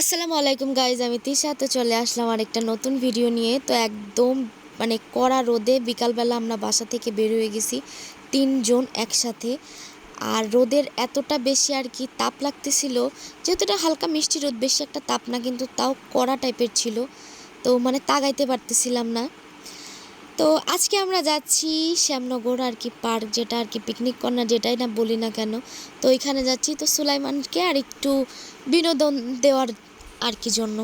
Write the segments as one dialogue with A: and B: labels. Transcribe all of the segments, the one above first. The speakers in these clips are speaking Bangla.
A: আসসালামু আলাইকুম গাইজ, আমি তিশা। তো চলে আসলাম আরেকটা নতুন ভিডিও নিয়ে। তো একদম কড়া রোদে বিকালবেলা আমরা বাসা থেকে বের হয়ে গেছি তিনজন একসাথে। আর রোদের এতটা বেশি আর কি তাপ লাগতেছিল, যেহেতু এটা হালকা মিষ্টি রোদ, বেশি একটা তাপ না, কিন্তু তাও কড়া টাইপের ছিল। তো তাকাইতে পারতেছিলাম না। তো আজকে আমরা যাচ্ছি শ্যামনগর আর কি পার্ক, যেটা আর কি পিকনিক কর্নার যেটাই না বলি না কেন। তো ওইখানে যাচ্ছি তো সুলাইমানকে আর একটু বিনোদন দেওয়ার আর কি জন্য।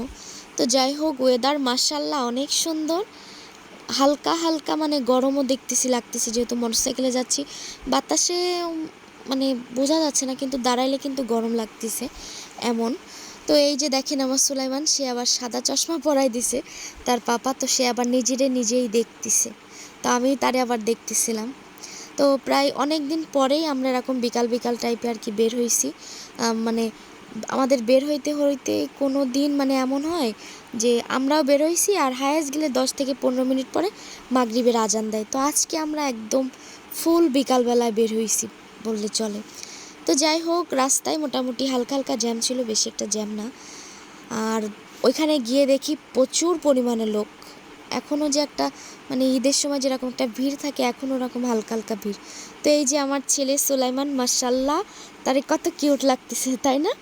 A: তো যাই হোক, ওয়েদার মাশাল্লাহ অনেক সুন্দর। হালকা হালকা গরমও লাগতেছে, যেহেতু মোটরসাইকেলে যাচ্ছি। বাতাসে বোঝা যাচ্ছে না, কিন্তু দাঁড়াইলে কিন্তু গরম লাগতেছে এমন। তো এই যে দেখেন আমার সুলাইমান, সে আবার সাদা চশমা পরাই দিছে তার পাপা। তো সে আবার নিজেই দেখতেছে, তো আমি তারে আবার দেখতেছিলাম। তো প্রায় অনেক দিন পরেই আমরা এরকম বিকাল বিকাল টাইপে আর কি বের হয়েছি। আমাদের বের হইতে হইতে কোনো দিন এমন হয় যে আমরাও বের হইছি, আর হায়েস্ট গেলে 10 থেকে 15 মিনিট পরে মাগরিবের আজান দেয়। তো আজকে আমরা একদম ফুল বিকালবেলায় বের হইছি বললে চলে। তো যাই হোক, রাস্তায় মোটামুটি হালকা হালকা জ্যাম ছিল, বেশি একটা জ্যাম না। আর ওইখানে গিয়ে দেখি প্রচুর পরিমাণে লোক। এখনও যে একটা ঈদের সময় যেরকম একটা ভিড় থাকে, এখন ওরকম হালকা হালকা ভিড়। তো এই যে আমার ছেলে সুলাইমান, মাশাল্লাহ, তার কত কিউট লাগতেছে, তাই না?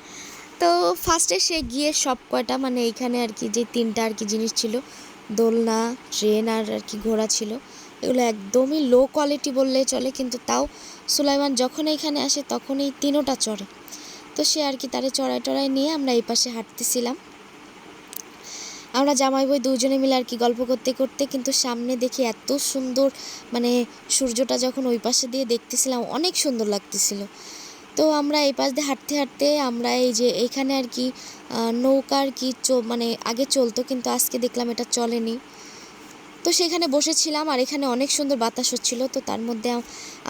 A: তো ফার্স্টে সে গিয়ে সব কয়টা এইখানে আর কি যে 3টা আর কি জিনিস ছিল, দোলনা, ট্রেন আর আর কি ঘোড়া ছিল, এগুলো একদমই লো কোয়ালিটি বললেই চলে, কিন্তু তাও সুলাইমান যখন এইখানে আসে তখন এই 3টা চড়ে। তো সে আর কি তারে চড়াই নিয়ে আমরা এই পাশে হাঁটতেছিলাম। আমরা জামাই বই দুজনে মিলে আর কি গল্প করতে করতে, কিন্তু সামনে দেখি এত সুন্দর, সূর্যটা যখন ওই পাশে দিয়ে দেখতেছিলাম অনেক সুন্দর লাগতেছিল। তো আমরা এই পাশ দিয়ে হাঁটতে হাঁটতে আমরা এই যে এইখানে আর কি নৌকা আর কি আগে চলতো, কিন্তু আজকে দেখলাম এটা চলেনি। তো সেখানে বসেছিলাম, আর এখানে অনেক সুন্দর বাতাস হচ্ছিল। তো তার মধ্যে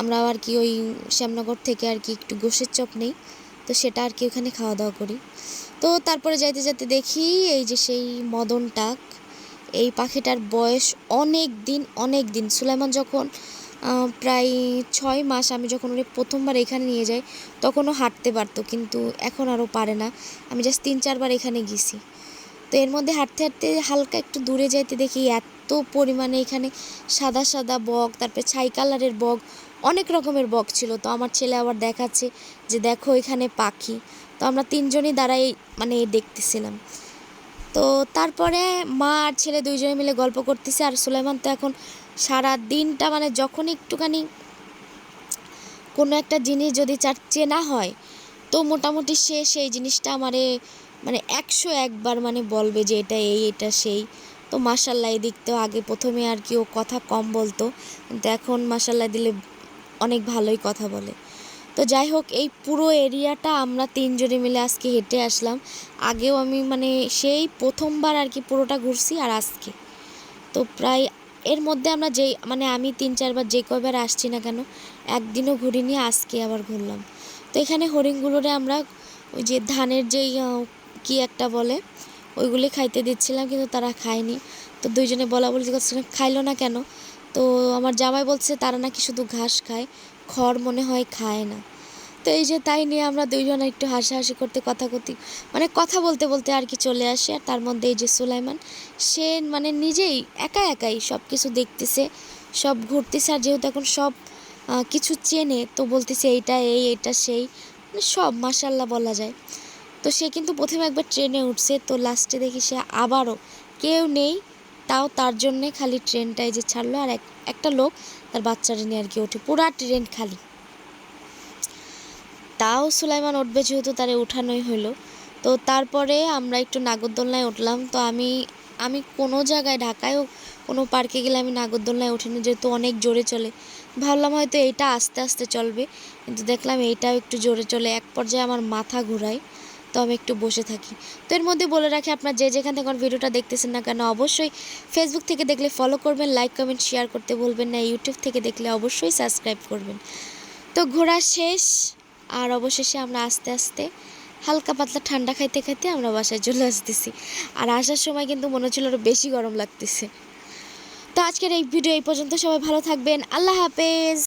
A: আমরা আর কি ওই শ্যামনগর থেকে আর কি একটু গোশের চপ নেই, তো সেটা আর কি ওখানে খাওয়া দাওয়া করি। তো তারপরে যাইতে যাইতে দেখি এই যে সেই মদন টাক, এই পাখিটার বয়স অনেক দিন। সুলাইমান যখন প্রায় 6 মাস, আমি যখন ওরে প্রথমবার এখানে নিয়ে যাই তখনও হাঁটতে পারতো, কিন্তু এখন আরও পারে না। আমি জাস্ট 3-4 বার এখানে গেছি। তো এর মধ্যে হাঁটতে হাঁটতে হালকা একটু দূরে যাইতে দেখি এত পরিমাণে এখানে সাদা সাদা বক, তারপরে ছাই কালারের বক, অনেক রকমের বক ছিল। তো আমার ছেলে আবার দেখাচ্ছে যে দেখো এখানে পাখি। তো আমরা 3জনই দাঁড়াই দেখতেছিলাম। তো তারপরে মা আর ছেলে 2জনে মিলে গল্প করতেছে, আর সুলাইমান তো এখন সারা দিনটা যখন একটুখানি কোনো একটা জিনিস যদি তার চেনা হয়, তো মোটামুটি সে সেই জিনিসটা আমারে 101 বার বলবে যে এটা এই, এটা সেই। তো মাশাল্লাহ, এদিক তো আগে প্রথমে আর কি ও কথা কম বলতো, কিন্তু এখন মাশাল্লাহ দিলে অনেক ভালোই কথা বলে। তো যাই হোক, এই পুরো এরিয়াটা আমরা 3জনে মিলে আজকে হেঁটে আসলাম। আগেও আমি সেই প্রথমবার আর কি পুরোটা ঘুরছি, আর আজকে তো প্রায় এর মধ্যে আমরা যেই আমি 3-4 বার যে কয়বার আসছি না কেন, একদিনও ঘুরিনি, আজকে আবার ঘুরলাম। তো এখানে হরিণগুলোরে আমরা ওই যে ধানের যেই কি একটা বলে, ওইগুলি খাইতে দিচ্ছিলাম, কিন্তু তারা খায়নি। তো 2জনে বলা বলি করছিলাম খাইলো না কেন। তো আমার জামাই বলছে তারা নাকি শুধু ঘাস খায়, খড় মনে হয় খায় না। তো এই যে তাই নিয়ে আমরা 2জনে একটু হাসাহাসি করতে কথা বলতে বলতে আর কি চলে আসি। আর তার মধ্যে এই যে সুলাইমান, সে নিজেই একাই সব কিছু দেখতেছে, সব ঘুরতেছে। আর যেহেতু এখন সব কিছু চেনে, তো বলতেছে এইটা এই, এইটা সেই, সব মাশাল্লাহ বলা যায়। তো সে কিন্তু প্রথমে একবার ট্রেনে উঠছে, তো লাস্টে দেখি সে আবারও কেউ নেই, তাও তার জন্যে খালি ট্রেনটাই যে ছাড়লো, আর একটা লোক তার বাচ্চাটা নিয়ে আর কি ওঠে, পুরা ট্রেন খালি। তাও সুলাইমান উঠবে যেহেতু, তারে উঠানোই হলো। তো তারপরে আমরা একটু নাগরদোলনায় উঠলাম। তো আমি কোনো জায়গায় ঢাকায়ও কোনো পার্কে গেলে আমি নাগরদোলনায় উঠি না, যেহেতু অনেক জোরে চলে। ভাবলাম হয়তো এইটা আস্তে আস্তে চলবে, কিন্তু দেখলাম এইটাও একটু জোরে চলে, এক পর্যায়ে আমার মাথা ঘোরায়। তো আমি একটু বসে থাকি। তো এর মধ্যে বলে রাখি, আপনার যে যেখান থেকে আমার ভিডিওটা দেখতেছেন না কেন, অবশ্যই ফেসবুক থেকে দেখলে ফলো করবেন, লাইক কমেন্ট শেয়ার করতে বলবেন না, ইউটিউব থেকে দেখলে অবশ্যই সাবস্ক্রাইব করবেন। তো ঘোরা শেষ, আর অবশেষে আমরা আস্তে আস্তে হালকা পাতলা ঠান্ডা খাইতে খাইতে আমরা বাসায় চলে আসতেছি। আর আসার সময় কিন্তু মনে হচ্ছিল আরও বেশি গরম লাগতেছে। তো আজকের এই ভিডিও এই পর্যন্ত, সবাই ভালো থাকবেন, আল্লাহ হাফেজ।